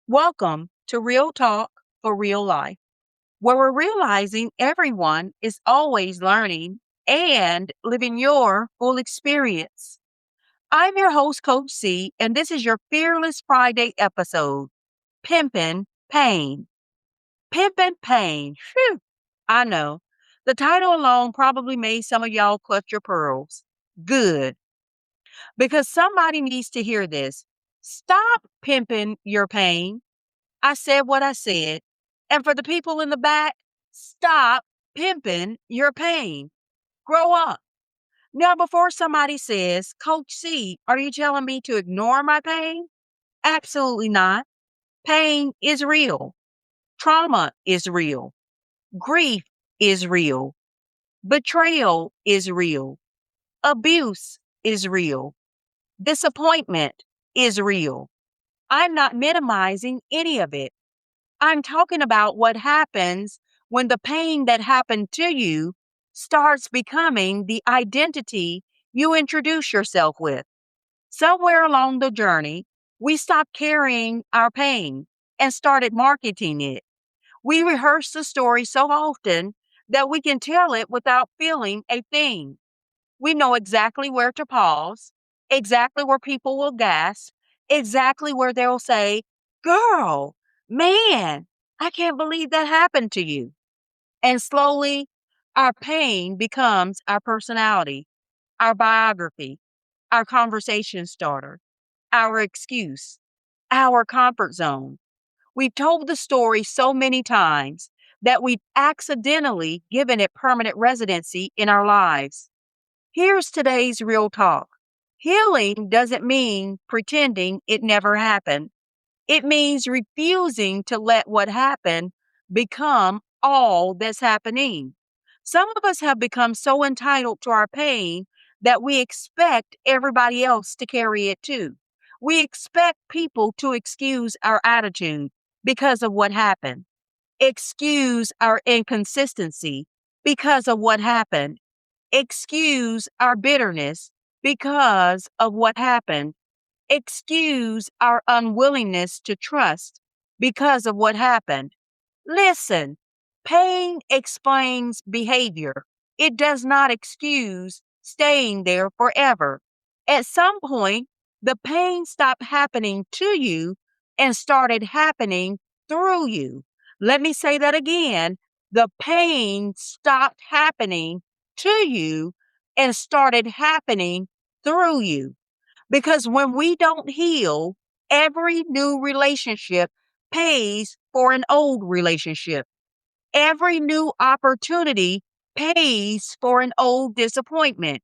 Welcome to Real Talk for Real Life, where we're realizing everyone is always learning and living your full experience. I'm your host, Coach C, and this is your Fearless Friday episode, Pimpin' Pain. Pimpin' Pain. Phew, I know. The title alone probably made some of y'all clutch your pearls. Good, because somebody needs to hear this. Stop pimping your pain. I said what I said. And for the people in the back, stop pimping your pain. Grow up. Now, before somebody says, Coach C, are you telling me to ignore my pain? Absolutely not. Pain is real. Trauma is real. Grief is real. Betrayal is real. Abuse is real. Disappointment is real. I'm not minimizing any of it. I'm talking about what happens when the pain that happened to you starts becoming the identity you introduce yourself with. Somewhere along the journey, we stopped carrying our pain and started marketing it. We rehearse the story so often that we can tell it without feeling a thing. We know exactly where to pause, exactly where people will gasp, exactly where they'll say, Girl, man, I can't believe that happened to you. And slowly, our pain becomes our personality, our biography, our conversation starter, our excuse, our comfort zone. We've told the story so many times that we've accidentally given it permanent residency in our lives. Here's today's real talk. Healing doesn't mean pretending it never happened. It means refusing to let what happened become all that's happening. Some of us have become so entitled to our pain that we expect everybody else to carry it too. We expect people to excuse our attitude because of what happened, excuse our inconsistency because of what happened, excuse our bitterness because of what happened, excuse our unwillingness to trust because of what happened. Listen, pain explains behavior. It does not excuse staying there forever. At some point, the pain stopped happening to you and started happening through you. Let me say that again. The pain stopped happening to you and started happening through you. Because when we don't heal, every new relationship pays for an old relationship. Every new opportunity pays for an old disappointment.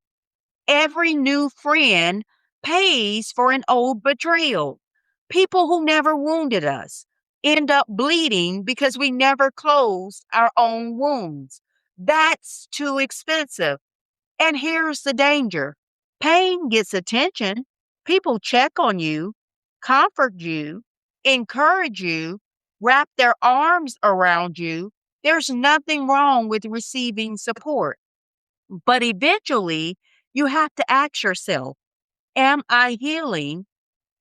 Every new friend pays for an old betrayal. People who never wounded us end up bleeding because we never closed our own wounds. That's too expensive. And here's the danger. Pain gets attention. People check on you, comfort you, encourage you, wrap their arms around you. There's nothing wrong with receiving support. But eventually, you have to ask yourself, am I healing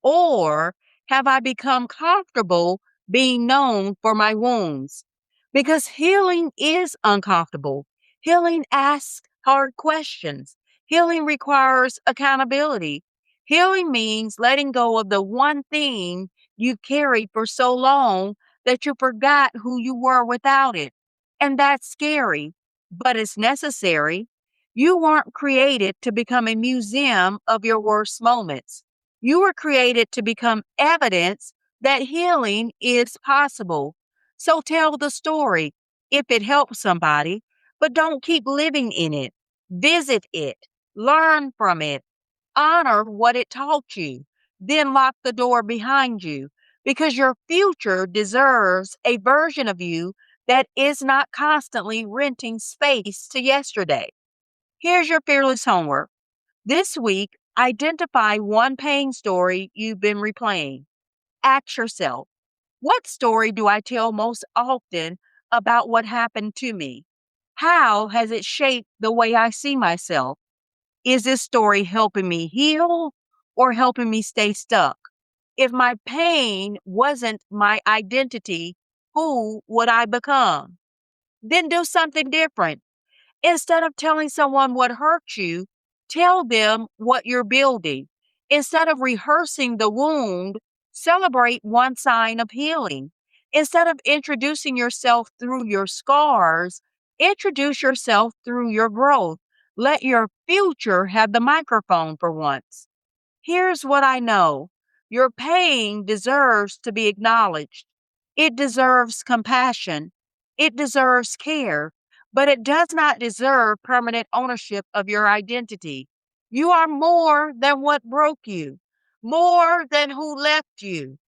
or have I become comfortable being known for my wounds? Because healing is uncomfortable. Healing asks hard questions. Healing requires accountability. Healing means letting go of the one thing you carried for so long that you forgot who you were without it. And that's scary, but it's necessary. You weren't created to become a museum of your worst moments. You were created to become evidence that healing is possible. So tell the story if it helps somebody, but don't keep living in it. Visit it, learn from it, honor what it taught you, then lock the door behind you because your future deserves a version of you that is not constantly renting space to yesterday. Here's your fearless homework. This week, identify one pain story you've been replaying. Ask yourself, what story do I tell most often about what happened to me? How has it shaped the way I see myself? Is this story helping me heal or helping me stay stuck? If my pain wasn't my identity, who would I become? Then do something different. Instead of telling someone what hurt you, tell them what you're building. Instead of rehearsing the wound, celebrate one sign of healing. Instead of introducing yourself through your scars, introduce yourself through your growth. Let your future have the microphone for once. Here's what I know: your pain deserves to be acknowledged. It deserves compassion. It deserves care, but it does not deserve permanent ownership of your identity. You are more than what broke you, more than who left you,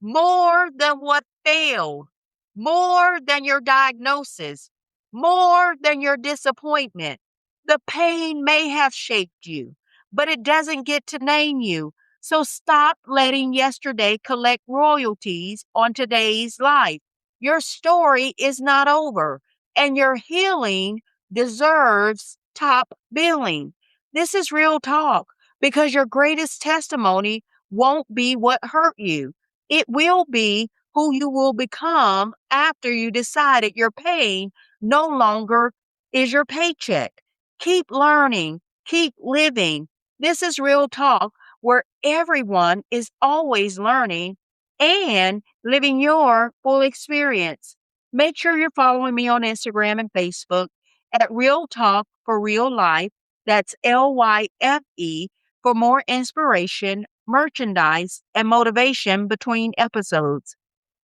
more than what failed, more than your diagnosis, more than your disappointment. The pain may have shaped you, but it doesn't get to name you. So stop letting yesterday collect royalties on today's life. Your story is not over, and your healing deserves top billing. This is real talk, because your greatest testimony won't be what hurt you. It will be who you will become after you decided your pain no longer is your paycheck. Keep learning, keep living. This is real talk, where everyone is always learning and living your full experience. Make sure you're following me on Instagram and Facebook at Real Talk for Real Life. That's L.Y.F.E for more inspiration, merchandise, and motivation between episodes.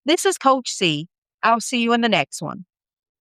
This is Coach C. I'll see you in the next one.